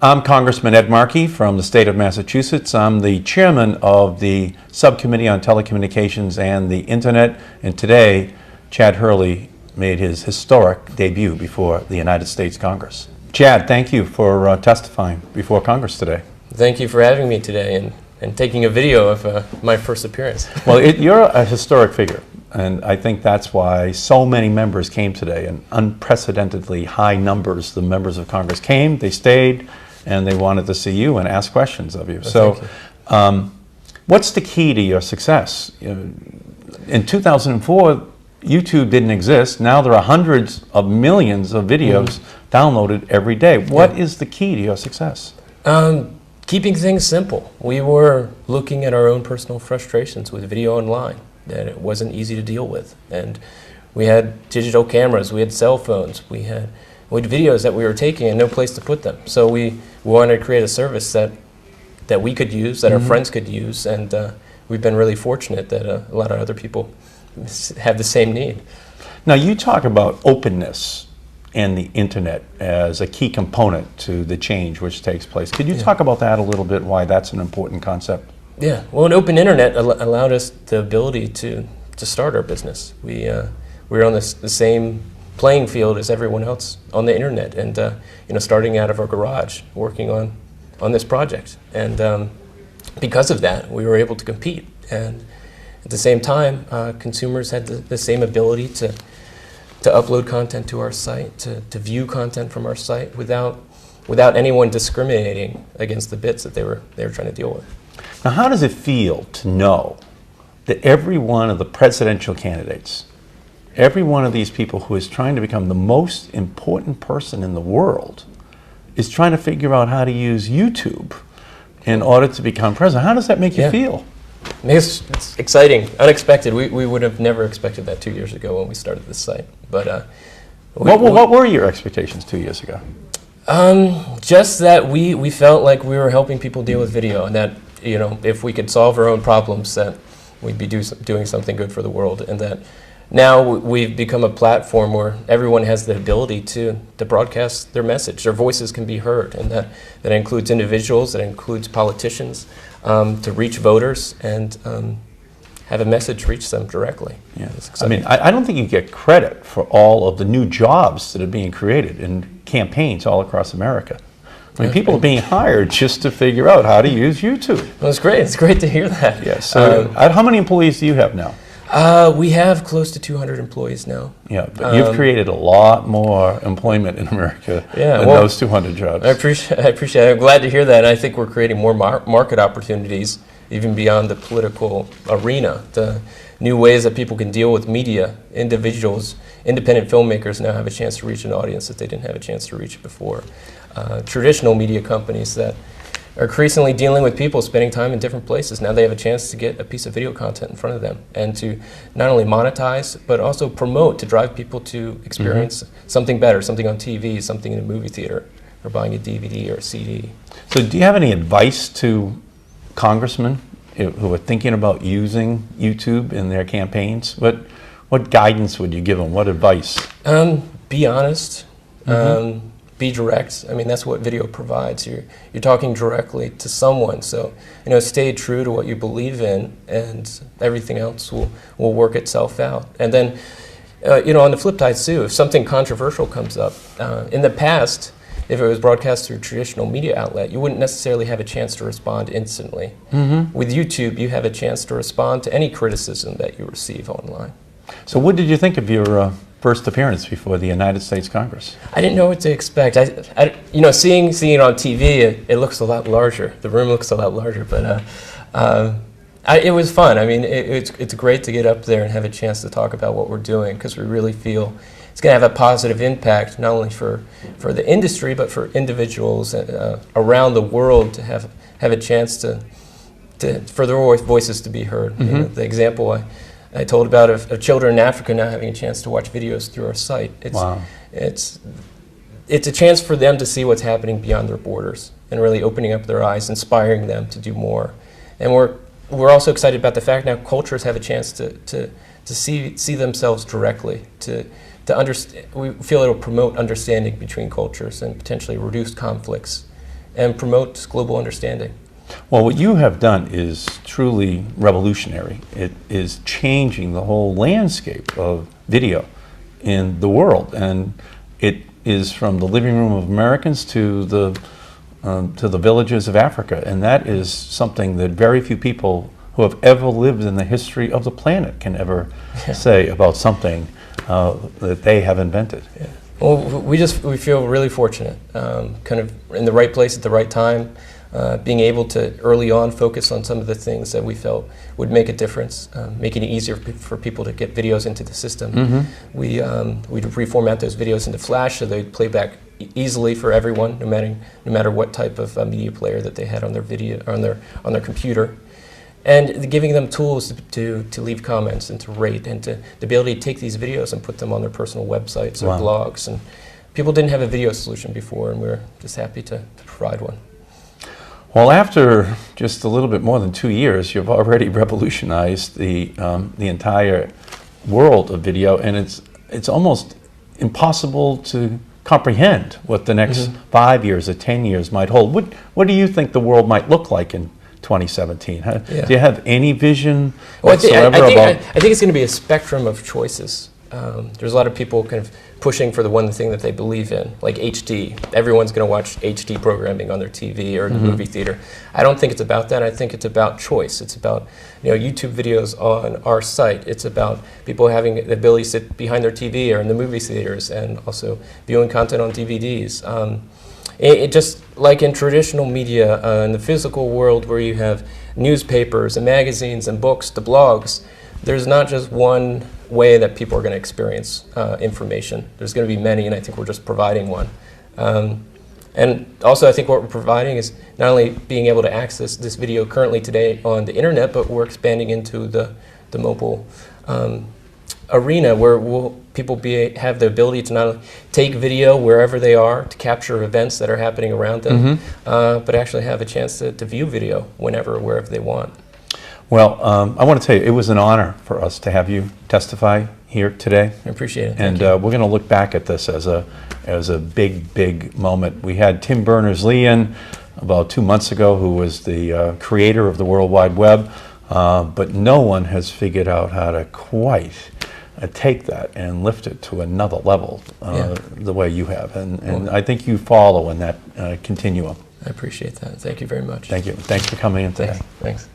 I'm Congressman Ed Markey from the state of Massachusetts. I'm the chairman of the Subcommittee on Telecommunications and the Internet, and today Chad Hurley made his historic debut before the United States Congress. Chad, thank you for testifying before Congress today. Thank you for having me today and taking a video of my first appearance. Well, you're a historic figure, and I think that's why so many members came today, and unprecedentedly high numbers. The members of Congress came, they stayed, and they wanted to see you and ask questions of you. Well, so what's the key to your success? In 2004, YouTube didn't exist. Now there are hundreds of millions of videos downloaded every day. What is the key to your success? Keeping things simple. We were looking at our own personal frustrations with video online, that it wasn't easy to deal with. And we had digital cameras, we had cell phones, we had videos that we were taking and no place to put them. So we wanted to create a service that we could use, that our friends could use, and we've been really fortunate that a lot of other people have the same need. Now you talk about openness and the internet as a key component to the change which takes place. Could you talk about that a little bit, why that's an important concept? Yeah, well, an open internet allowed us the ability to start our business. We were on the same playing field as everyone else on the internet, and starting out of our garage, working on this project. And because of that, we were able to compete. And at the same time, consumers had the same ability to upload content to our site, to view content from our site without anyone discriminating against the bits that they were trying to deal with. Now, how does it feel to know that every one of the presidential candidates, every one of these people who is trying to become the most important person in the world is trying to figure out how to use YouTube in order to become president? How does that make you feel? It's exciting, unexpected. We would have never expected that 2 years ago when we started this site. But what were your expectations 2 years ago? Just that we felt like we were helping people deal with video, and that if we could solve our own problems, that we'd be doing something good for the world, and that now we've become a platform where everyone has the ability to broadcast their message. Their voices can be heard, and that includes individuals, that includes politicians, to reach voters and have a message reach them directly. Yeah. I mean, I don't think you get credit for all of the new jobs that are being created in campaigns all across America. I mean, people are being hired just to figure out how to use YouTube. Well, it's great. It's great to hear that. Yes. So, how many employees do you have now? We have close to 200 employees now. Yeah, but you've created a lot more employment in America than those 200 jobs. I appreciate it. I'm glad to hear that. And I think we're creating more market opportunities even beyond the political arena. The new ways that people can deal with media, individuals, independent filmmakers now have a chance to reach an audience that they didn't have a chance to reach before. Traditional media companies that are increasingly dealing with people spending time in different places. Now they have a chance to get a piece of video content in front of them and to not only monetize, but also promote, to drive people to experience something better, something on TV, something in a movie theater, or buying a DVD or a CD. So do you have any advice to congressmen who are thinking about using YouTube in their campaigns? What guidance would you give them? What advice? Be honest. Be direct. I mean, that's what video provides. You're talking directly to someone. So, stay true to what you believe in, and everything else will work itself out. And then, on the flip side too, if something controversial comes up, in the past, if it was broadcast through a traditional media outlet, you wouldn't necessarily have a chance to respond instantly. With YouTube, you have a chance to respond to any criticism that you receive online. So what did you think of your first appearance before the United States Congress? I didn't know what to expect. Seeing it on TV, it looks a lot larger. The room looks a lot larger, but it was fun. I mean, it's great to get up there and have a chance to talk about what we're doing, because we really feel it's going to have a positive impact not only for the industry, but for individuals around the world to have a chance for their voices to be heard. The example I told about of children in Africa now having a chance to watch videos through our site. It's a chance for them to see what's happening beyond their borders and really opening up their eyes, inspiring them to do more. And we're also excited about the fact now cultures have a chance to see themselves directly, to understand. We feel it'll promote understanding between cultures and potentially reduce conflicts and promote global understanding. Well, what you have done is truly revolutionary. It is changing the whole landscape of video in the world, and it is from the living room of Americans to the villages of Africa, and that is something that very few people who have ever lived in the history of the planet can ever say about something that they have invented. Yeah. Well, we feel really fortunate, kind of in the right place at the right time, being able to early on focus on some of the things that we felt would make a difference, making it easier for people to get videos into the system. Mm-hmm. We'd reformat those videos into Flash so they'd play back easily for everyone, no matter what type of media player that they had on their video on their computer. And giving them tools to leave comments and to rate and to the ability to take these videos and put them on their personal websites or blogs. And people didn't have a video solution before, and we're just happy to provide one. Well, after just a little bit more than 2 years, you've already revolutionized the entire world of video, and it's almost impossible to comprehend what the next 5 years or 10 years might hold. What do you think the world might look like in 2017? Do you have any vision whatsoever I think it's going to be a spectrum of choices. There's a lot of people kind of pushing for the one thing that they believe in, like HD. Everyone's going to watch HD programming on their TV or in the movie theater. I don't think it's about that. I think it's about choice. It's about YouTube videos on our site. It's about people having the ability to sit behind their TV or in the movie theaters and also viewing content on DVDs. It just like in traditional media, in the physical world where you have newspapers and magazines and books to blogs, there's not just one way that people are going to experience information. There's going to be many, and I think we're just providing one. And also I think what we're providing is not only being able to access this video currently today on the internet, but we're expanding into the mobile arena where people have the ability to not only take video wherever they are to capture events that are happening around them, but actually have a chance to view video whenever, wherever they want. Well, I want to tell you, it was an honor for us to have you testify here today. I appreciate it. And we're going to look back at this as a big moment. We had Tim Berners-Lee in about 2 months ago, who was the creator of the World Wide Web, but no one has figured out how to quite take that and lift it to another level the way you have. And I think you follow in that continuum. I appreciate that. Thank you very much. Thank you. Thanks for coming in today. Thanks.